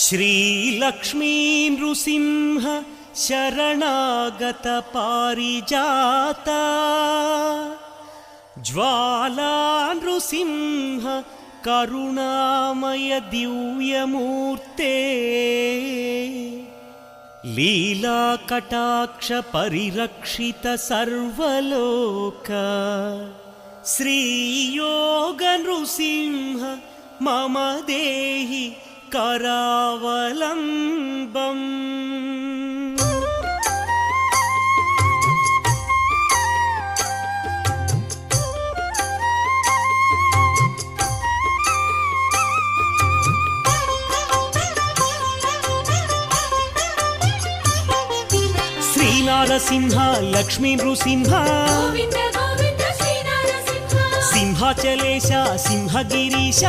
श्रीलक्ष्मी नृसिंह शरणागत पारिजाता ज्वाला नृसिंह करुणामय दिव्यमूर्ते लीला कटाक्ष परिरक्षित सर्वलोक श्रीयोग नृसिंह मम देहि करावलम्बम्। श्रीनारसिंह लक्ष्मी नृसिंह सिंहाचलेश सिंहगिरीश